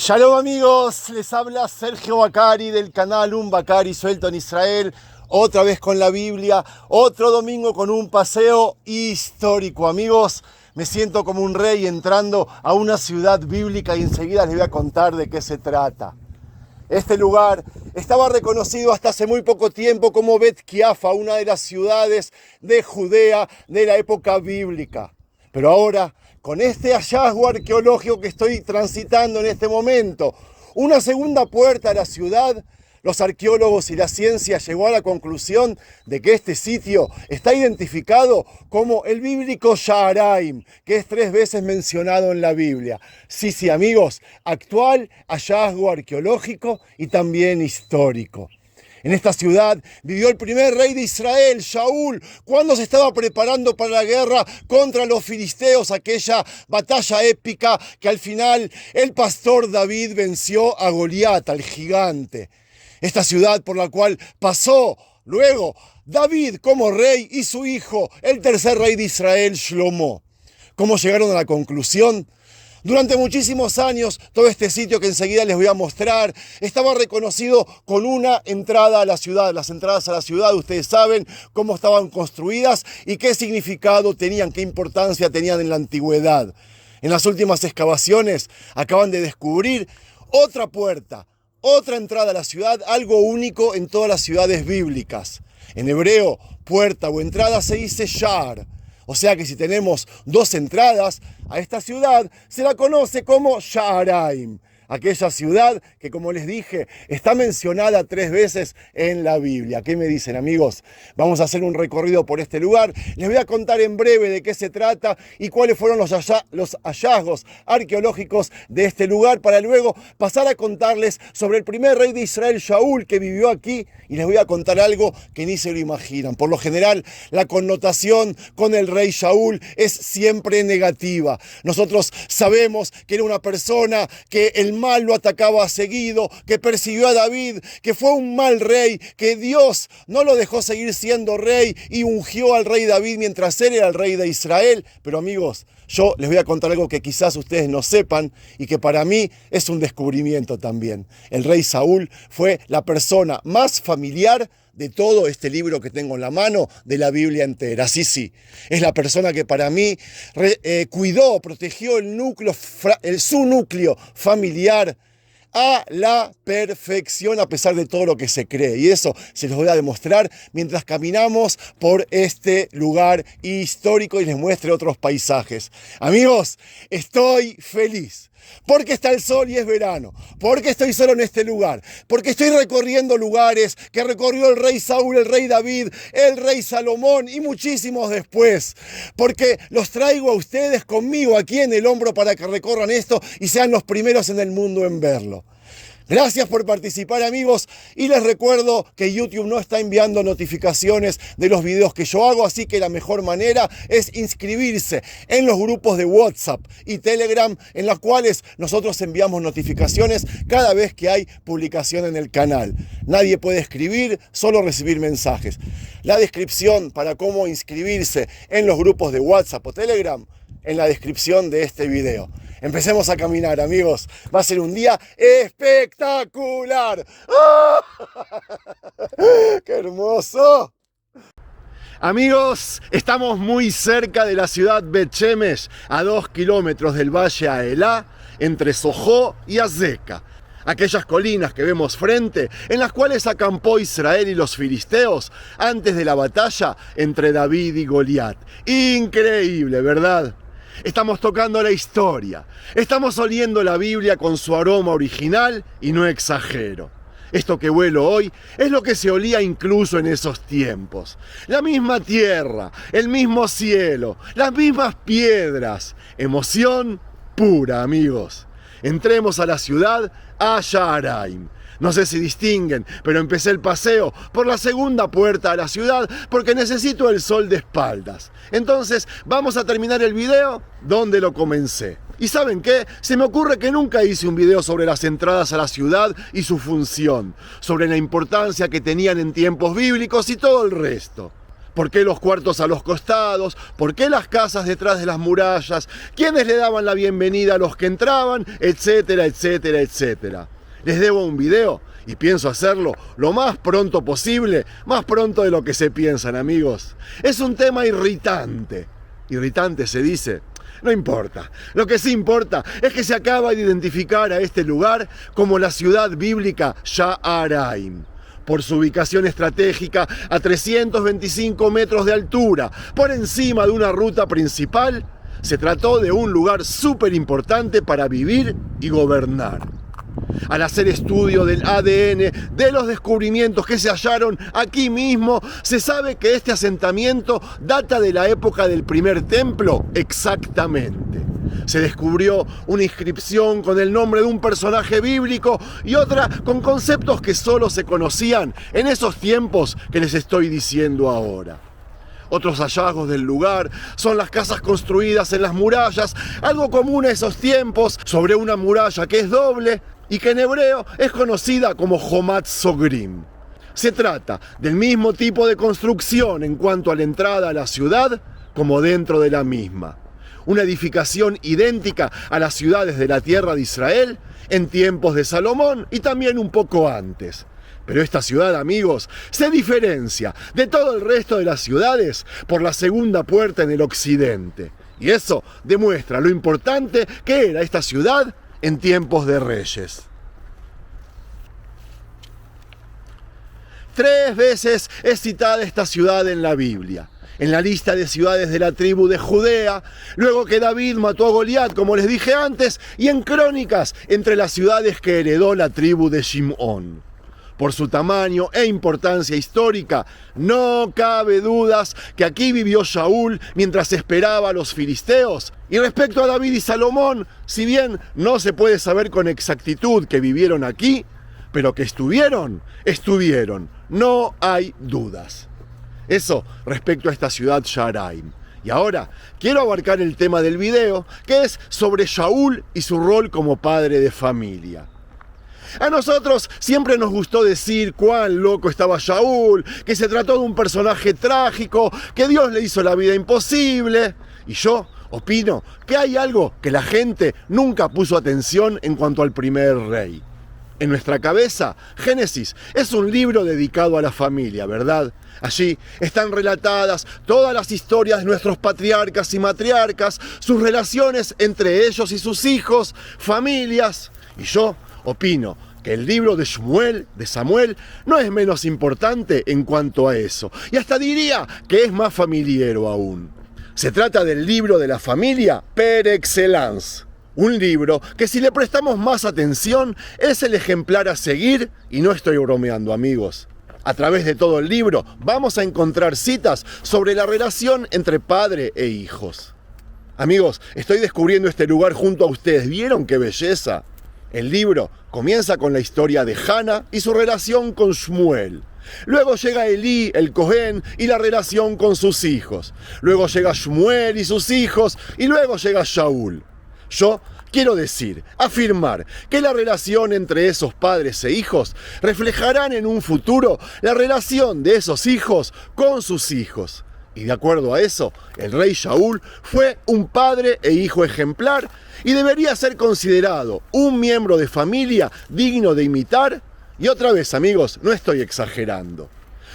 Shalom amigos, les habla Sergio Bacari del canal Un Bacari Suelto en Israel, otra vez con la Biblia, otro domingo con un paseo histórico. Amigos, me siento como un rey entrando a una ciudad bíblica y enseguida les voy a contar de qué se trata. Este lugar estaba reconocido hasta hace muy poco tiempo como Bet Kiafa, una de las ciudades de Judea de la época bíblica. Pero ahora, con este hallazgo arqueológico que estoy transitando en este momento, una segunda puerta a la ciudad, los arqueólogos y la ciencia llegó a la conclusión de que este sitio está identificado como el bíblico Sha'araim, que es 3 veces mencionado en la Biblia. Sí, amigos, actual hallazgo arqueológico y también histórico. En esta ciudad vivió el primer rey de Israel, Shaul, cuando se estaba preparando para la guerra contra los filisteos, aquella batalla épica que al final el pastor David venció a Goliat, al gigante. Esta ciudad por la cual pasó luego David como rey y su hijo, el tercer rey de Israel, Shlomo. ¿Cómo llegaron a la conclusión? Durante muchísimos años, todo este sitio que enseguida les voy a mostrar estaba reconocido con una entrada a la ciudad. Las entradas a la ciudad, ustedes saben cómo estaban construidas y qué significado tenían, qué importancia tenían en la antigüedad. En las últimas excavaciones acaban de descubrir otra puerta, otra entrada a la ciudad, algo único en todas las ciudades bíblicas. En hebreo, puerta o entrada se dice Sha'ar. O sea que si tenemos 2 entradas a esta ciudad, se la conoce como Sha'araim. Aquella ciudad que, como les dije, está mencionada 3 veces en la Biblia. ¿Qué me dicen, amigos? Vamos a hacer un recorrido por este lugar. Les voy a contar en breve de qué se trata y cuáles fueron los hallazgos arqueológicos de este lugar, para luego pasar a contarles sobre el primer rey de Israel, Shaul, que vivió aquí, y les voy a contar algo que ni se lo imaginan. Por lo general, la connotación con el rey Shaul es siempre negativa. Nosotros sabemos que era una persona que el mal lo atacaba seguido, que persiguió a David, que fue un mal rey, que Dios no lo dejó seguir siendo rey y ungió al rey David mientras él era el rey de Israel. Pero amigos, yo les voy a contar algo que quizás ustedes no sepan y que para mí es un descubrimiento también. El rey Saúl fue la persona más familiar de todo este libro que tengo en la mano, de la Biblia entera. Sí, es la persona que para mí cuidó, protegió su núcleo familiar a la perfección, a pesar de todo lo que se cree. Y eso se los voy a demostrar mientras caminamos por este lugar histórico y les muestre otros paisajes. Amigos, estoy feliz. Porque está el sol y es verano, porque estoy solo en este lugar, porque estoy recorriendo lugares que recorrió el rey Saúl, el rey David, el rey Salomón y muchísimos después, porque los traigo a ustedes conmigo aquí en el hombro para que recorran esto y sean los primeros en el mundo en verlo. Gracias por participar, amigos, y les recuerdo que YouTube no está enviando notificaciones de los videos que yo hago, así que la mejor manera es inscribirse en los grupos de WhatsApp y Telegram, en los cuales nosotros enviamos notificaciones cada vez que hay publicación en el canal. Nadie puede escribir, solo recibir mensajes. La descripción para cómo inscribirse en los grupos de WhatsApp o Telegram en la descripción de este video. Empecemos a caminar, amigos. Va a ser un día espectacular. ¡Oh! ¡Qué hermoso! Amigos, estamos muy cerca de la ciudad Bet Shemesh, a 2 kilómetros del valle Aelá, entre Sojó y Azeka. Aquellas colinas que vemos frente, en las cuales acampó Israel y los filisteos antes de la batalla entre David y Goliat. Increíble, ¿verdad? Estamos tocando la historia, estamos oliendo la Biblia con su aroma original y no exagero. Esto que huelo hoy es lo que se olía incluso en esos tiempos. La misma tierra, el mismo cielo, las mismas piedras. Emoción pura, amigos. Entremos a la ciudad, a Sha'araim. No sé si distinguen, pero empecé el paseo por la segunda puerta a la ciudad porque necesito el sol de espaldas. Entonces vamos a terminar el video donde lo comencé. ¿Y saben qué? Se me ocurre que nunca hice un video sobre las entradas a la ciudad y su función, sobre la importancia que tenían en tiempos bíblicos y todo el resto. ¿Por qué los cuartos a los costados? ¿Por qué las casas detrás de las murallas? ¿Quiénes le daban la bienvenida a los que entraban? Etcétera, etcétera, etcétera. Les debo un video y pienso hacerlo lo más pronto posible, más pronto de lo que se piensan, amigos. Es un tema irritante. Irritante se dice. No importa. Lo que sí importa es que se acaba de identificar a este lugar como la ciudad bíblica Sha'araim, por su ubicación estratégica a 325 metros de altura, por encima de una ruta principal. Se trató de un lugar súper importante para vivir y gobernar. Al hacer estudio del ADN, de los descubrimientos que se hallaron aquí mismo, se sabe que este asentamiento data de la época del primer templo exactamente. Se descubrió una inscripción con el nombre de un personaje bíblico y otra con conceptos que solo se conocían en esos tiempos que les estoy diciendo ahora. Otros hallazgos del lugar son las casas construidas en las murallas, algo común a esos tiempos, sobre una muralla que es doble y que en hebreo es conocida como Homat Sogrim. Se trata del mismo tipo de construcción en cuanto a la entrada a la ciudad como dentro de la misma. Una edificación idéntica a las ciudades de la tierra de Israel en tiempos de Salomón y también un poco antes. Pero esta ciudad, amigos, se diferencia de todo el resto de las ciudades por la segunda puerta en el occidente. Y eso demuestra lo importante que era esta ciudad en tiempos de reyes. 3 veces es citada esta ciudad en la Biblia. En la lista de ciudades de la tribu de Judea, luego que David mató a Goliat, como les dije antes, y en Crónicas, entre las ciudades que heredó la tribu de Shimón. Por su tamaño e importancia histórica, no cabe dudas que aquí vivió Shaul mientras esperaba a los filisteos. Y respecto a David y Salomón, si bien no se puede saber con exactitud que vivieron aquí, pero que estuvieron, no hay dudas. Eso respecto a esta ciudad Sha'araim. Y ahora quiero abarcar el tema del video, que es sobre Shaul y su rol como padre de familia. A nosotros siempre nos gustó decir cuán loco estaba Shaul, que se trató de un personaje trágico, que Dios le hizo la vida imposible. Y yo opino que hay algo que la gente nunca puso atención en cuanto al primer rey. En nuestra cabeza, Génesis es un libro dedicado a la familia, ¿verdad? Allí están relatadas todas las historias de nuestros patriarcas y matriarcas, sus relaciones entre ellos y sus hijos, familias. Y yo opino que el libro de Samuel, no es menos importante en cuanto a eso. Y hasta diría que es más familiero aún. Se trata del libro de la familia per excellence. Un libro que, si le prestamos más atención, es el ejemplar a seguir, y no estoy bromeando, amigos. A través de todo el libro vamos a encontrar citas sobre la relación entre padre e hijos. Amigos, estoy descubriendo este lugar junto a ustedes. ¿Vieron qué belleza? El libro comienza con la historia de Hannah y su relación con Shmuel. Luego llega Elí, el Cohen, y la relación con sus hijos. Luego llega Shmuel y sus hijos, y luego llega Shaul. Yo quiero afirmar que la relación entre esos padres e hijos reflejarán en un futuro la relación de esos hijos con sus hijos. Y de acuerdo a eso, el rey Shaul fue un padre e hijo ejemplar y debería ser considerado un miembro de familia digno de imitar. Y otra vez, amigos, no estoy exagerando.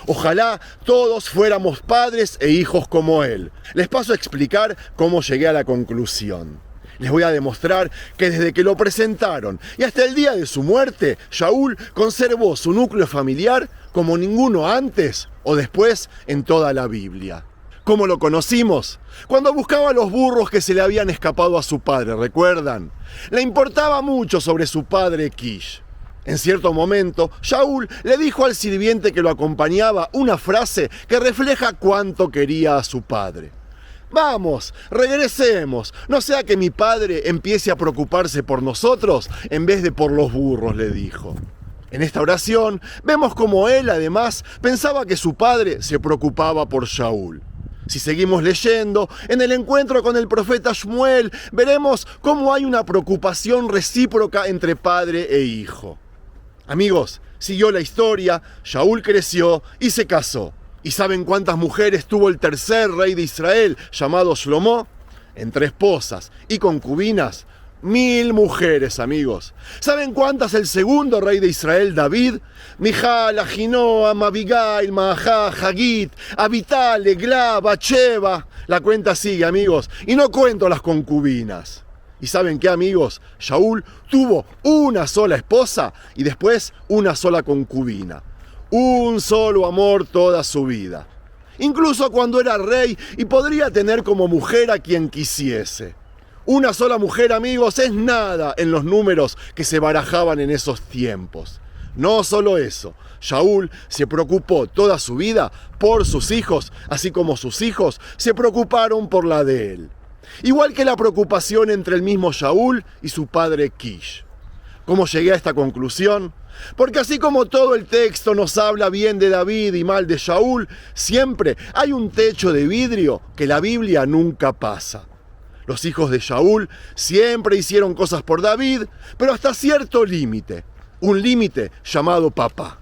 Ojalá todos fuéramos padres e hijos como él. Les paso a explicar cómo llegué a la conclusión. Les voy a demostrar que desde que lo presentaron y hasta el día de su muerte, Shaul conservó su núcleo familiar como ninguno antes o después en toda la Biblia. ¿Cómo lo conocimos? Cuando buscaba los burros que se le habían escapado a su padre, ¿recuerdan? Le importaba mucho sobre su padre Kish. En cierto momento, Shaul le dijo al sirviente que lo acompañaba una frase que refleja cuánto quería a su padre. Vamos, regresemos, no sea que mi padre empiece a preocuparse por nosotros en vez de por los burros, le dijo. En esta oración vemos cómo él, además, pensaba que su padre se preocupaba por Shaul. Si seguimos leyendo, en el encuentro con el profeta Shmuel, veremos cómo hay una preocupación recíproca entre padre e hijo. Amigos, siguió la historia, Shaul creció y se casó. ¿Y saben cuántas mujeres tuvo el tercer rey de Israel, llamado Shlomo? Entre esposas y concubinas, 1000 mujeres, amigos. ¿Saben cuántas el segundo rey de Israel, David? Mijal, Ahinoam, Abigail, Maajá, Hagit, Abital, Eglá, Bacheva. La cuenta sigue, amigos. Y no cuento las concubinas. ¿Y saben qué, amigos? Shaul tuvo una sola esposa y después una sola concubina. Un solo amor toda su vida. Incluso cuando era rey y podría tener como mujer a quien quisiese. Una sola mujer, amigos, es nada en los números que se barajaban en esos tiempos. No solo eso, Shaul se preocupó toda su vida por sus hijos, así como sus hijos se preocuparon por la de él. Igual que la preocupación entre el mismo Shaul y su padre Kish. ¿Cómo llegué a esta conclusión? Porque así como todo el texto nos habla bien de David y mal de Shaul, siempre hay un techo de vidrio que la Biblia nunca pasa. Los hijos de Shaul siempre hicieron cosas por David, pero hasta cierto límite, un límite llamado papá.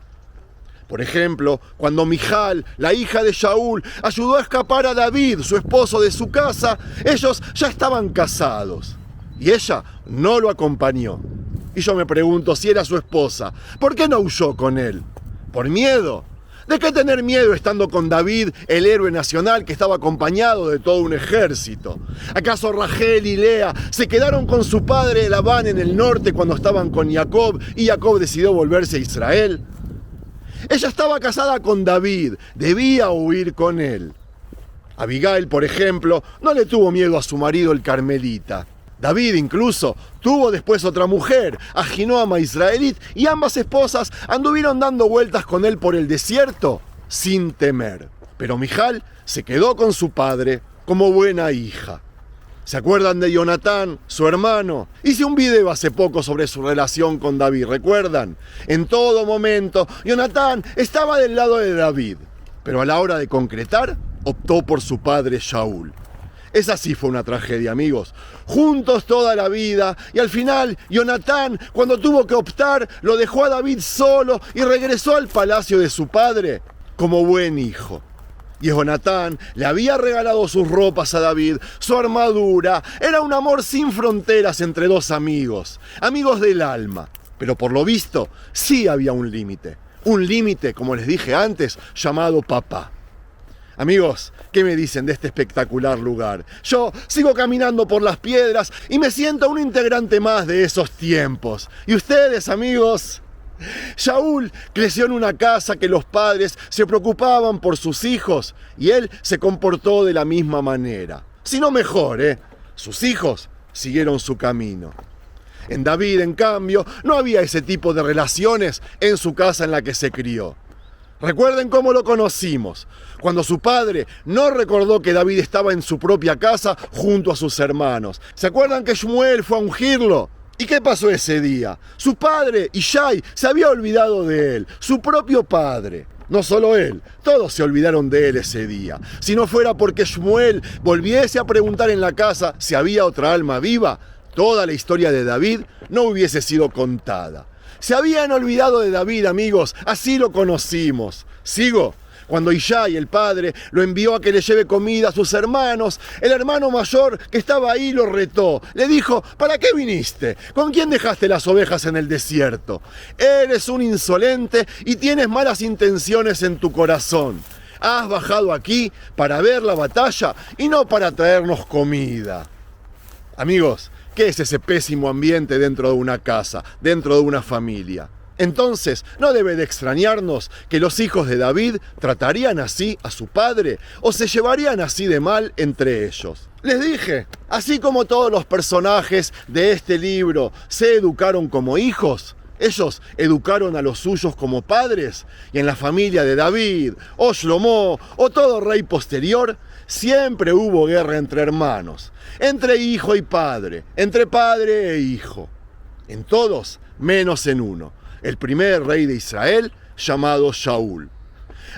Por ejemplo, cuando Mijal, la hija de Shaul, ayudó a escapar a David, su esposo, de su casa, ellos ya estaban casados y ella no lo acompañó. Y yo me pregunto, si era su esposa, ¿por qué no huyó con él? ¿Por miedo? ¿De qué tener miedo estando con David, el héroe nacional que estaba acompañado de todo un ejército? ¿Acaso Rachel y Lea se quedaron con su padre Labán en el norte cuando estaban con Jacob y Jacob decidió volverse a Israel? Ella estaba casada con David, debía huir con él. Abigail, por ejemplo, no le tuvo miedo a su marido el carmelita. David incluso tuvo después otra mujer, Ahinoam israelí, y ambas esposas anduvieron dando vueltas con él por el desierto sin temer. Pero Mijal se quedó con su padre como buena hija. ¿Se acuerdan de Jonatán, su hermano? Hice un video hace poco sobre su relación con David, ¿recuerdan? En todo momento, Jonatán estaba del lado de David, pero a la hora de concretar, optó por su padre Shaul. Esa sí fue una tragedia, amigos. Juntos toda la vida y al final Jonatán, cuando tuvo que optar, lo dejó a David solo y regresó al palacio de su padre como buen hijo. Y Jonatán le había regalado sus ropas a David, su armadura. Era un amor sin fronteras entre dos amigos, amigos del alma. Pero por lo visto sí había un límite. Un límite, como les dije antes, llamado papá. Amigos, ¿qué me dicen de este espectacular lugar? Yo sigo caminando por las piedras y me siento un integrante más de esos tiempos. ¿Y ustedes, amigos? Shaul creció en una casa que los padres se preocupaban por sus hijos y él se comportó de la misma manera. Si no mejor, Sus hijos siguieron su camino. En David, en cambio, no había ese tipo de relaciones en su casa en la que se crió. Recuerden cómo lo conocimos, cuando su padre no recordó que David estaba en su propia casa junto a sus hermanos. ¿Se acuerdan que Shmuel fue a ungirlo? ¿Y qué pasó ese día? Su padre, Ishai, se había olvidado de él, su propio padre. No solo él, todos se olvidaron de él ese día. Si no fuera porque Shmuel volviese a preguntar en la casa si había otra alma viva, toda la historia de David no hubiese sido contada. Se habían olvidado de David, amigos, así lo conocimos. ¿Sigo? Cuando Ishai, el padre, lo envió a que le lleve comida a sus hermanos, el hermano mayor que estaba ahí lo retó. Le dijo, ¿para qué viniste? ¿Con quién dejaste las ovejas en el desierto? Eres un insolente y tienes malas intenciones en tu corazón. Has bajado aquí para ver la batalla y no para traernos comida. Amigos, ¿qué es ese pésimo ambiente dentro de una casa, dentro de una familia? Entonces, no debe de extrañarnos que los hijos de David tratarían así a su padre o se llevarían así de mal entre ellos. Les dije, así como todos los personajes de este libro se educaron como hijos, ellos educaron a los suyos como padres, y en la familia de David, o Shlomo, o todo rey posterior, siempre hubo guerra entre hermanos, entre hijo y padre, entre padre e hijo. En todos, menos en uno, el primer rey de Israel, llamado Shaul.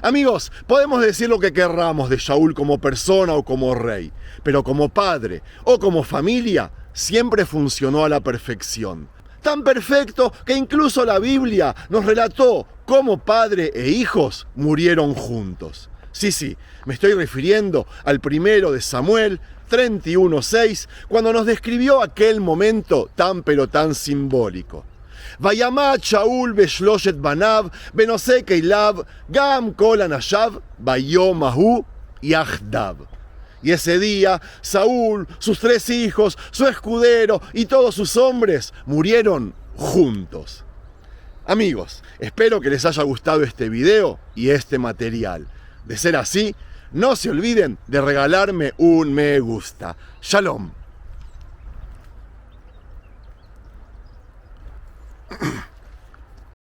Amigos, podemos decir lo que querramos de Shaul como persona o como rey, pero como padre o como familia, siempre funcionó a la perfección. Tan perfecto que incluso la Biblia nos relató cómo padre e hijos murieron juntos. Sí, me estoy refiriendo al 1 de Samuel 31:6, cuando nos describió aquel momento tan pero tan simbólico. Vayamat Shaul beshloshet banav, benose keilab, gam kol anashav, vayomahu yachdav. Y ese día, Saúl, sus 3 hijos, su escudero y todos sus hombres murieron juntos. Amigos, espero que les haya gustado este video y este material. De ser así, no se olviden de regalarme un me gusta. Shalom.